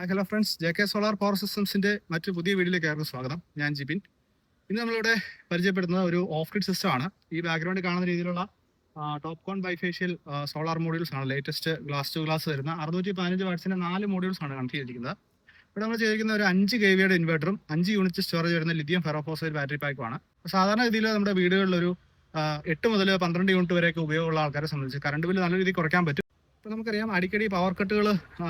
Hello friends, JK solar power സിസ്റ്റംസിന്റെ മറ്റു പുതിയ വീഡിയോയിലേക്ക് ഏവർക്കും സ്വാഗതം. ഞാൻ ജിബിൻ. ഇന്ന് നമ്മളിവിടെ പരിചയപ്പെടുത്തുന്ന ഒരു ഓഫ് ഗ്രിഡ് സിസ്റ്റം ആണ്. ഈ ബാക്ക്ഗ്രൗണ്ടിൽ കാണുന്ന രീതിയിലുള്ള ടോപ്കോൺ ബൈഫേഷ്യൽ സോളാർ മോഡ്യൂൾസ് ആണ്. ലേറ്റസ്റ്റ് ഗ്ലാസ് ടു ഗ്ലാസ് വരുന്ന 615 വാട്ട്സിന്റെ 4 മോഡ്യൂൾസ് ആണ് കണക്ട് ചെയ്തിരിക്കുന്നത്. ഇവിടെ നമ്മൾ ചെയ്തിരിക്കുന്ന ഒരു 5 kVA ഇൻവെർട്ടറും 5 യൂണിറ്റ് സ്റ്റോറേജ് വരുന്ന ലിഥിയം ഫെറോഫോസൈഡ് ബാറ്ററി പാക്കുമാണ്. സാധാരണ രീതിയിൽ നമ്മുടെ വീടുകളിൽ ഒരു 8 മുതൽ 12 യൂണിറ്റ് വരെയൊക്കെ ഉപയോഗമുള്ള ആൾക്കാരെ സംബന്ധിച്ച് കറണ്ട് ബില്ല് നല്ല രീതിയിൽ കുറയ്ക്കാൻ പറ്റും. ഇപ്പോൾ നമുക്കറിയാം, അടിക്കടി പവർ കട്ടുകൾ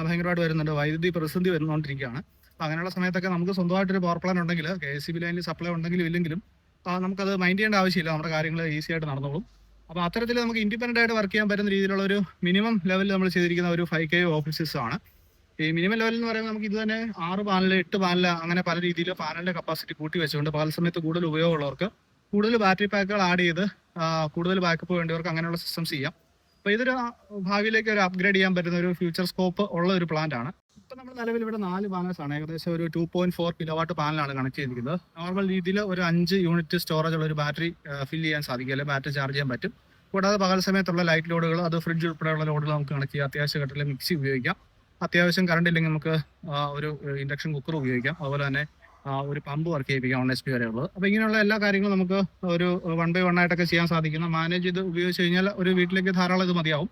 ഭയങ്കരമായിട്ട് വരുന്നുണ്ട്, വൈദ്യുതി പ്രതിസന്ധി വരുന്നുകൊണ്ടിരിക്കുകയാണ്. അപ്പോൾ അങ്ങനെയുള്ള സമയത്തൊക്കെ നമുക്ക് സ്വന്തമായിട്ടൊരു പവർ പ്ലാൻ ഉണ്ടെങ്കിൽ, KSEB ലൈനിൽ സപ്ലൈ ഉണ്ടെങ്കിലും ഇല്ലെങ്കിലും നമുക്കത് മൈൻഡ് ചെയ്യേണ്ട ആവശ്യമില്ല, നമ്മുടെ കാര്യങ്ങൾ ഈസി ആയിട്ട് നടന്നോളും. അപ്പോൾ അത്തരത്തിൽ നമുക്ക് ഇൻഡിപെൻഡൻ്റ് ആയിട്ട് വർക്ക് ചെയ്യാൻ പറ്റുന്ന രീതിയിലുള്ള ഒരു മിനിമം ലെവലിൽ നമ്മൾ ചെയ്തിരിക്കുന്ന ഒരു 5 kV ഓഫ് സിസ്റ്റം ആണ്. ഈ മിനിമം ലെവൽ എന്ന് പറയുമ്പോൾ നമുക്ക് ഇത് തന്നെ 6 പാനൽ 8 പാനൽ അങ്ങനെ പല രീതിയിൽ പാനലിന്റെ കപ്പാസിറ്റി കൂട്ടി വെച്ചുകൊണ്ട് പകൽ സമയത്ത് കൂടുതൽ ഉപയോഗമുള്ളവർക്ക് കൂടുതൽ ബാറ്ററി പാക്കുകൾ ആഡ് ചെയ്ത് കൂടുതൽ ബാക്കപ്പ് വേണ്ടിയവർക്ക് അങ്ങനെയുള്ള സിസ്റ്റംസ് ചെയ്യാം. അപ്പോൾ ഇതൊരു ഭാവിയിലേക്ക് ഒരു അപ്ഗ്രേഡ് ചെയ്യാൻ പറ്റുന്ന ഒരു ഫ്യൂച്ചർ സ്കോപ്പ് ഉള്ള ഒരു പ്ലാന്റ് ആണ്. ഇപ്പം നമ്മൾ നിലവിൽ ഇവിടെ 4 പാനൽസ് ആണ്, ഏകദേശം ഒരു 2.4 കിലോവാട്ട് പാനലാണ് കണക്ട് ചെയ്തിരിക്കുന്നത്. നോർമൽ രീതിയിൽ ഒരു 5 യൂണിറ്റ് സ്റ്റോറേജ് ഉള്ള ഒരു ബാറ്ററി ഫില്ല് ചെയ്യാൻ സാധിക്കും, അല്ലെങ്കിൽ ബാറ്ററി ചാർജ് ചെയ്യാൻ പറ്റും. കൂടാതെ പകൽ സമയത്തുള്ള ലൈറ്റ് ലോഡുകൾ, അത് ഫ്രിഡ്ജ് ഉൾപ്പെടെയുള്ള ലോഡുകൾ നമുക്ക് കണക്ട് ചെയ്യാം. അത്യാവശ്യ ഘട്ടത്തിൽ മിക്സി ഉപയോഗിക്കാം. അത്യാവശ്യം കറണ്ട് ഇല്ലെങ്കിൽ നമുക്ക് ഒരു ഇൻഡക്ഷൻ കുക്കർ ഉപയോഗിക്കാം. അതുപോലെ തന്നെ ഒരു പമ്പ് വർക്ക് ചെയ്യിപ്പിക്കാം 1 HP വരെയുള്ളത്. അപ്പോൾ ഇങ്ങനെയുള്ള എല്ലാ കാര്യങ്ങളും നമുക്ക് ഒരു 1 by 1 ആയിട്ടൊക്കെ ചെയ്യാൻ സാധിക്കുന്ന, മാനേജ് ചെയ്ത് ഉപയോഗിച്ച് കഴിഞ്ഞാൽ ഒരു വീട്ടിലേക്ക് ധാരാളം ഇത് മതിയാവും.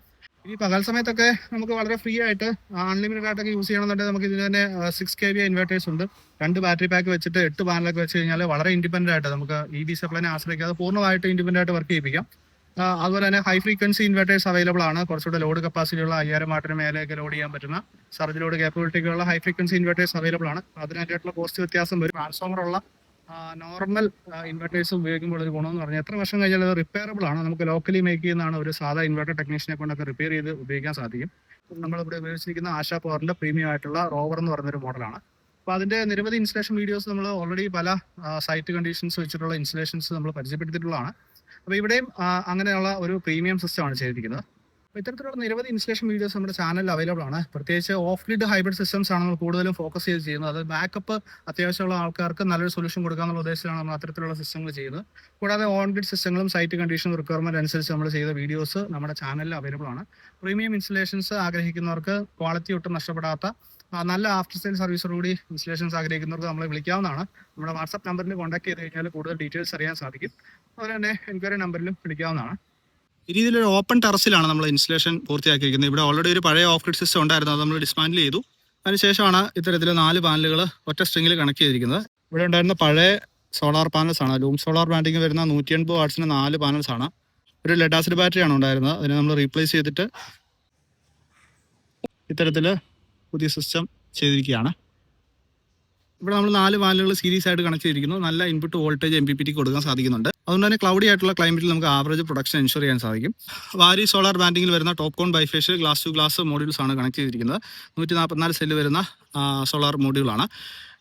ഈ പകൽ സമയത്തൊക്കെ നമുക്ക് വളരെ ഫ്രീ ആയിട്ട് അൺലിമിറ്റഡ് ആയിട്ടൊക്കെ യൂസ് ചെയ്യണമെന്നുണ്ടെങ്കിൽ നമുക്ക് ഇതിന് തന്നെ 6 kVA ഇൻവെർട്ടേഴ്സ് ഉണ്ട്. 2 ബാറ്ററി പാക്ക് വെച്ചിട്ട് 8 പാനലൊക്കെ വെച്ച് കഴിഞ്ഞാൽ വളരെ ഇൻഡിപെൻഡൻ്റ് ആയിട്ട് നമുക്ക് EB സപ്ലൈനെ ആശ്രയിക്കാതെ പൂർണ്ണമായിട്ട് ഇൻഡിപെൻഡൻ്റ് ആയിട്ട് വർക്ക് ചെയ്യിപ്പിക്കാം. അതുപോലെ തന്നെ ഹൈ ഫ്രീക്വൻസി ഇൻവെർട്ടേഴ്സ് അവൈലബിൾ ആണ്. കുറച്ചുകൂടെ ലോഡ് കപ്പാസിറ്റി ഉള്ള 5000 വാട്ടിന് മേലെയൊക്കെ ലോഡ് ചെയ്യാൻ പറ്റുന്ന സർജ് ലോഡ് കേപ്പബിലിറ്റിക്കുള്ള ഹൈ ഫ്രീക്വൻസി ഇൻവെർട്ടേഴ്സ് അവൈലബിൾ ആണ്. അതിനായിട്ടുള്ള കോസ്റ്റ് വ്യത്യാസം വരും. ട്രാൻസ്ഫോമർ ഉള്ള നോർമൽ ഇൻവെർട്ടേഴ്സ് ഉപയോഗിക്കുമ്പോൾ ഒരു ഗുണമെന്ന് പറഞ്ഞാൽ എത്ര വർഷം കഴിഞ്ഞാൽ അത് റിപ്പയറബിൾ ആണ്. നമുക്ക് ലോക്കലി മേക്ക് ചെയ്യുന്നതാണ്. ഒരു സാധാ ഇൻവെർട്ടർ ടെക്നീഷ്യനെ കൊണ്ടൊക്കെ റിപ്പയർ ചെയ്ത് ഉപയോഗിക്കാൻ സാധിക്കും. നമ്മളിവിടെ ഉപയോഗിച്ചിരിക്കുന്ന ആശാ പവറിന്റെ പ്രീമിയം ആയിട്ടുള്ള റോവർ എന്ന് പറയുന്നൊരു മോഡലാണ്. അപ്പോൾ അതിന്റെ നിരവധി ഇൻസ്റ്റലേഷൻ വീഡിയോസ് നമ്മൾ ഓൾറെഡി പല സൈറ്റ് കണ്ടീഷൻസ് വെച്ചിട്ടുള്ള ഇൻസ്റ്റലേഷൻസ് നമ്മൾ പരിചയപ്പെടുത്തിയിട്ടുള്ളതാണ്. അപ്പോൾ ഇവിടെയും അങ്ങനെയുള്ള ഒരു പ്രീമിയം സിസ്റ്റമാണ് ചെയ്തിരിക്കുന്നത്. അപ്പോൾ ഇത്തരത്തിലുള്ള നിരവധി ഇൻസ്റ്റലേഷൻ വീഡിയോസ് നമ്മുടെ ചാനലിൽ അവൈലബിൾ ആണ്. പ്രത്യേകിച്ച് ഓഫ് ഗ്രിഡ് ഹൈബ്രിഡ് സിസ്റ്റംസ് ആണ് നമ്മൾ കൂടുതലും ഫോക്കസ് ചെയ്ത് ചെയ്യുന്നത്. അത് ബാക്കപ്പ് അത്യാവശ്യമുള്ള ആൾക്കാർക്ക് നല്ലൊരു സൊല്യൂഷൻ കൊടുക്കാനുള്ള ഉദ്ദേശത്തിലാണ് നമ്മൾ അത്തരത്തിലുള്ള സിസ്റ്റങ്ങൾ ചെയ്യുന്നത്. കൂടാതെ ഓൺ ഗ്രിഡ് സിസ്റ്റങ്ങളും സൈറ്റ് കണ്ടീഷൻ റിക്വയർമെന്റ് അനുസരിച്ച് നമ്മൾ ചെയ്ത വീഡിയോസ് നമ്മുടെ ചാനലിൽ അവൈലബിൾ ആണ്. പ്രീമിയം ഇൻസ്റ്റലേഷൻസ് ആഗ്രഹിക്കുന്നവർക്ക്, ക്വാളിറ്റി ഒട്ടും നഷ്ടപ്പെടാത്ത നല്ല ആഫ്റ്റർ സെയിൽ സർവീസോടുകൂടി ഇൻസ്റ്റലേഷൻസ് ആഗ്രഹിക്കുന്നവർക്ക് നമ്മളെ വിളിക്കാവുന്നതാണ്. നമ്മുടെ വാട്സ്ആപ്പ് നമ്പറിൽ കോൺടാക്ട് ചെയ്ത് കഴിഞ്ഞാൽ കൂടുതൽ ഡീറ്റെയിൽസ് അറിയാൻ സാധിക്കും. അതുപോലെ തന്നെ എൻക്വയറി നമ്പറിലും വിളിക്കാവുന്നതാണ്. ഈ രീതിയിലൊരു ഓപ്പൺ ടെറസിലാണ് നമ്മൾ ഇൻസ്റ്റലേഷൻ പൂർത്തിയാക്കിയിരിക്കുന്നത്. ഇവിടെ ഓൾറെഡി ഒരു പഴയ ഓഫ് ഗ്രിഡ് സിസ്റ്റം ഉണ്ടായിരുന്നു, അത് നമ്മൾ ഡിസ്മാൻഡിൽ ചെയ്തു. അതിനുശേഷമാണ് ഇത്തരത്തിൽ 4 പാനലുകൾ ഒറ്റ സ്ട്രിങ്ങിൽ കണക്ട് ചെയ്തിരിക്കുന്നത്. ഇവിടെ ഉണ്ടായിരുന്ന പഴയ സോളാർ പാനൽസ് ആണ്. ലൂം സോളാർ ബ്രാൻഡിങ് വരുന്ന 180 വാട്ട്സിന് 4 പാനൽസ് ആണ്. ഒരു ലെഡ് ആസിഡ് ബാറ്ററിയാണ് ഉണ്ടായിരുന്നത്, അതിനെ നമ്മൾ റീപ്ലേസ് ചെയ്തിട്ട് ഇത്തരത്തിൽ പുതിയ സിസ്റ്റം ചെയ്തിരിക്കുകയാണ്. ഇവിടെ നമ്മൾ 4 പാനലുകൾ സീരീസ് ആയിട്ട് കണക്ട് ചെയ്തിരിക്കുന്നു. നല്ല ഇൻപുട്ട് വോൾട്ടേജ് MPPT കൊടുക്കാൻ സാധിക്കുന്നുണ്ട്. അതുകൊണ്ട് തന്നെ ക്ലൗഡി ആയിട്ടുള്ള ക്ലൈമറ്റിൽ നമുക്ക് ആവറേജ് പ്രൊഡക്ഷൻ എൻഷുർ ചെയ്യാൻ സാധിക്കും. വാരി സോളാർ ബാൻഡിങ്ങിൽ വരുന്ന TOPCon bifacial glass to glass modules ആണ് കണക്ട് ചെയ്തിരിക്കുന്നത്. 144 സെല്ല് വരുന്ന സോളാർ മോഡ്യൂളാണ്.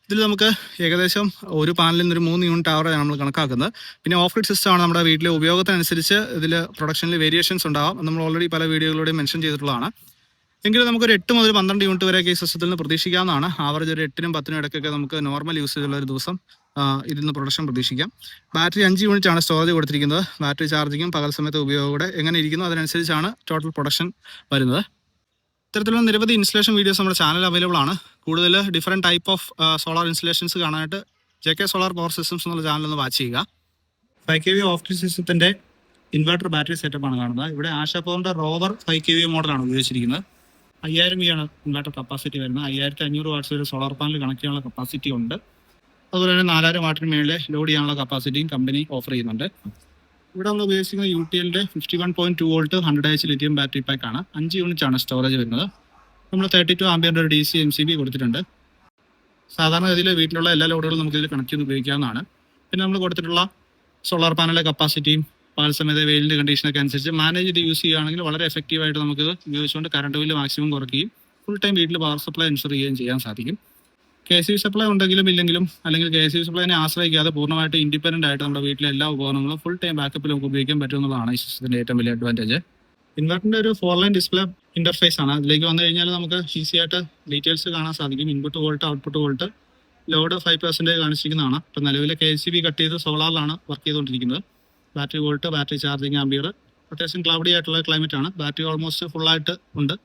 ഇതിൽ നമുക്ക് ഏകദേശം ഒരു പാനലിൽ നിന്ന് ഒരു 3 യൂണിറ്റ് ആവറേജ് നമ്മൾ കണക്കാക്കുന്നത്. പിന്നെ ഓഫ് ഗ്രിഡ് സിസ്റ്റമാണ്. നമ്മുടെ വീട്ടിലെ ഉപയോഗത്തിനനുസരിച്ച് ഇതിൽ പ്രൊഡക്ഷനിൽ വേരിയേഷൻസ് ഉണ്ടാവാം. നമ്മൾ ഓൾറെഡി പല വീഡിയോകളിലൂടെ മെൻഷൻ ചെയ്തിട്ടുള്ളതാണ്. എങ്കിലും നമുക്കൊരു 8 മുതൽ 12 യൂണിറ്റ് വരെയൊക്കെ ഈ സിസ്റ്റത്തിൽ നിന്ന് പ്രതീക്ഷിക്കാവുന്നതാണ്. ആവറേജ് ഒരു 8-നും 10-നും ഇടയ്ക്കൊക്കെ നമുക്ക് നോർമൽ യൂസേജ് ഉള്ള ഒരു ദിവസം ഇതിൽ നിന്ന് പ്രൊഡക്ഷൻ പ്രതീക്ഷിക്കാം. ബാറ്ററി 5 യൂണിറ്റ് ആണ് സ്റ്റോറേജ് കൊടുത്തിരിക്കുന്നത്. ബാറ്ററി ചാർജിങ്ങും പകൽ സമയത്ത് ഉപയോഗം കൂടെ എങ്ങനെ ഇരിക്കുന്നു അതിനനുസരിച്ചാണ് ടോട്ടൽ പ്രൊഡക്ഷൻ വരുന്നത്. ഇത്തരത്തിലുള്ള നിരവധി ഇൻസ്റ്റലേഷൻ വീഡിയോസ് നമ്മുടെ ചാനൽ അവൈലബിൾ ആണ്. കൂടുതൽ different type of solar installations കാണാനായിട്ട് JK സോളാർ പവർ സിസ്റ്റംസ് എന്നുള്ള ചാനൽ ഒന്ന് വാച്ച് ചെയ്യുക. 5 kV ഓഫ് ഗ്രിഡ് സിസ്റ്റത്തിന്റെ ഇൻവെർട്ടർ ബാറ്ററി സെറ്റപ്പ് ആണ് കാണുന്നത്. ഇവിടെ ആശാ പവറിന്റെ റോവർ 5 kV മോഡലാണ് ഉപയോഗിച്ചിരിക്കുന്നത്. 5000 ആണ് ഇൻവെർട്ടർ കപ്പാസിറ്റി വരുന്നത്. 5500 വാട്ട്സ് വരെ സോളാർ പാനൽ കണക്ട് ചെയ്യാനുള്ള കപ്പാസിറ്റി ഉണ്ട്. അതുപോലെ തന്നെ 4000 വാട്ടിന് മേലെ ലോഡ് ചെയ്യാനുള്ള കപ്പാസിറ്റിയും കമ്പനി ഓഫർ ചെയ്യുന്നുണ്ട്. ഇവിടെ നമ്മൾ ഉപയോഗിച്ചിരിക്കുന്ന UTLന്റെ 51.2 volt 100H lithium battery pack ആണ്. 5 യൂണിറ്റ് ആണ് സ്റ്റോറേജ് വരുന്നത്. നമ്മൾ 32 ആംപിയറിന്റെ ഒരു DC MCB കൊടുത്തിട്ടുണ്ട്. സാധാരണ ഗതിയിൽ വീട്ടിലുള്ള എല്ലാ ലോഡുകളും നമുക്ക് ഇതിൽ കണക്ട് ചെയ്ത് ഉപയോഗിക്കാവുന്നതാണ്. പിന്നെ നമ്മൾ കൊടുത്തിട്ടുള്ള സോളാർ പാനലിലെ കപ്പാസിറ്റിയും പകൽ സമയത്ത് വെയിലിൻ്റെ കണ്ടീഷനൊക്കെ അനുസരിച്ച് മാനേജ് ചെയ്ത് യൂസ് ചെയ്യുകയാണെങ്കിൽ വളരെ എഫക്റ്റീവായിട്ട് നമുക്ക് ഉപയോഗിച്ചുകൊണ്ട് കറണ്ട് ബില്ല് മാക്സിമം കുറയ്ക്കുകയും ഫുൾ ടൈം വീട്ടിൽ പവർ സപ്ലൈ എൻഷുർ ചെയ്യുകയും ചെയ്യാൻ സാധിക്കും. KSEB സപ്ലൈ ഉണ്ടെങ്കിലും ഇല്ലെങ്കിലും, അല്ലെങ്കിൽ KSEB സപ്ലൈനെ ആശ്രയിക്കാതെ പൂർണ്ണമായിട്ട് ഇൻഡിപെൻഡൻ്റ് ആയിട്ട് നമ്മുടെ വീട്ടിലെ എല്ലാ ഉപകരണങ്ങളും ഫുൾ ടൈം ബാക്കപ്പിൽ നമുക്ക് ഉപയോഗിക്കാൻ പറ്റുമെന്നുള്ളതാണ് ഈ സിസ്റ്റത്തിൻ്റെ ഏറ്റവും വലിയ അഡ്വാൻറ്റേജ്. ഇൻവെർട്ടറിൻ്റെ ഒരു 4 ലൈൻ ഡിസ്പ്ലേ ഇൻ്റർഫേസ് ആണ്. അതിലേക്ക് വന്നു കഴിഞ്ഞാൽ നമുക്ക് ഈസി ആയിട്ട് ഡീറ്റെയിൽസ് കാണാൻ സാധിക്കും. Input volt, output volt, load 5% കാണിച്ചിരിക്കുന്നതാണ്. ഇപ്പം നിലവിലെ KSEB കട്ട് ചെയ്ത് സോളാറിലാണ് വർക്ക് ചെയ്തുകൊണ്ടിരിക്കുന്നത്. Battery volt, battery charging ampere, അത്യാവശ്യം ക്ലൗഡി ആയിട്ടുള്ള ക്ലൈമറ്റ് ആണ്. ബാറ്ററി ഓൾമോസ്റ്റ് ഫുള്ളായിട്ട് ഉണ്ട്.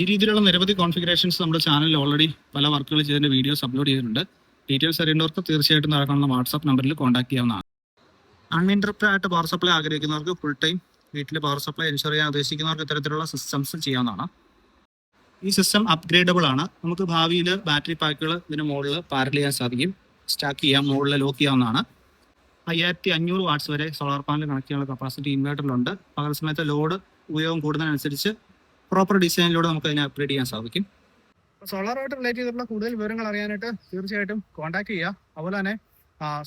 ഈ രീതിയിലുള്ള നിരവധി കോൺഫിഗറേഷൻസ് നമ്മുടെ ചാനലിൽ ഓൾറെഡി പല വർക്കുകൾ ചെയ്തതിന്റെ വീഡിയോസ് അപ്ലോഡ് ചെയ്തിട്ടുണ്ട്. ഡീറ്റെയിൽസ് അറിയേണ്ടവർക്ക് തീർച്ചയായിട്ടും താഴെ കാണുന്ന വാട്സ്ആപ്പ് നമ്പറിൽ കോൺടാക്ട് ചെയ്യാവുന്നതാണ്. അൺഇൻറ്ററപ്റ്റഡ് ആയിട്ട് പവർ സപ്ലൈ ആഗ്രഹിക്കുന്നവർക്ക് ഫുൾ ടൈം വീട്ടിൽ പവർ സപ്ലൈ എൻഷുർ ചെയ്യാൻ ഉദ്ദേശിക്കുന്നവർക്ക് ഇത്തരത്തിലുള്ള സിസ്റ്റംസ് ചെയ്യാവുന്നതാണ്. ഈ സിസ്റ്റം അപ്ഗ്രേഡബിൾ ആണ്. നമുക്ക് ഭാവിയിൽ ബാറ്ററി പാക്കുകൾ ഇതിന് മുകളിൽ പാരൽ ചെയ്യാൻ സാധിക്കും, സ്റ്റാക്ക് ചെയ്യാം, മുകളിൽ ലോക്ക് ചെയ്യാവുന്നതാണ്. 5500 വാട്ട്സ് വരെ സോളാർ പാനൽ കണക്ട് ചെയ്യാനുള്ള കപ്പാസിറ്റി ഇൻവേർട്ടറിലുണ്ട്. പകൽ സമയത്ത് ലോഡ് ഉപയോഗം കൂടുന്നതിനനുസരിച്ച് പ്രോപ്പർ ഡിസൈനിലൂടെ നമുക്ക് അതിനെ അപ്ഗ്രേഡ് ചെയ്യാൻ സാധിക്കും. സോളാറുമായിട്ട് റിലേറ്റ് ചെയ്തിട്ടുള്ള കൂടുതൽ വിവരങ്ങൾ അറിയാനായിട്ട് തീർച്ചയായിട്ടും കോൺടാക്ട് ചെയ്യുക. അതുപോലെ തന്നെ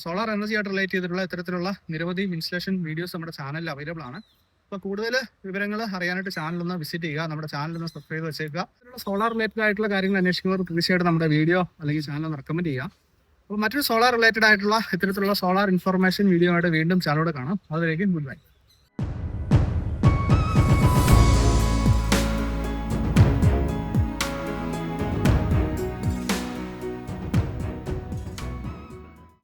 സോളാർ എനർജിയായിട്ട് റിലേറ്റ് ചെയ്തിട്ടുള്ള ഇത്തരത്തിലുള്ള നിരവധി ഇൻസ്റ്റലേഷൻ വീഡിയോസ് നമ്മുടെ ചാനലിൽ അവൈലബിൾ ആണ്. അപ്പോൾ കൂടുതൽ വിവരങ്ങൾ അറിയാനായിട്ട് ചാനലൊന്ന് വിസിറ്റ് ചെയ്യുക, നമ്മുടെ ചാനലൊന്ന് സബ്സ്ക്രൈബ് വെച്ചേക്കുക. സോളാർ റിലേറ്റഡ് ആയിട്ടുള്ള കാര്യങ്ങൾ അന്വേഷിക്കുന്നവർ തീർച്ചയായിട്ടും നമ്മുടെ വീഡിയോ അല്ലെങ്കിൽ ചാനൽ റെക്കമെൻഡ് ചെയ്യുക. അപ്പോൾ മറ്റൊരു സോളാർ റിലേറ്റഡ് ആയിട്ടുള്ള ഇത്തരത്തിലുള്ള സോളാർ ഇൻഫർമേഷൻ വീഡിയോ ആയിട്ട് വീണ്ടും ചാനലോട് കാണാം. അതുവരേക്കും ഗുഡ് ബൈ.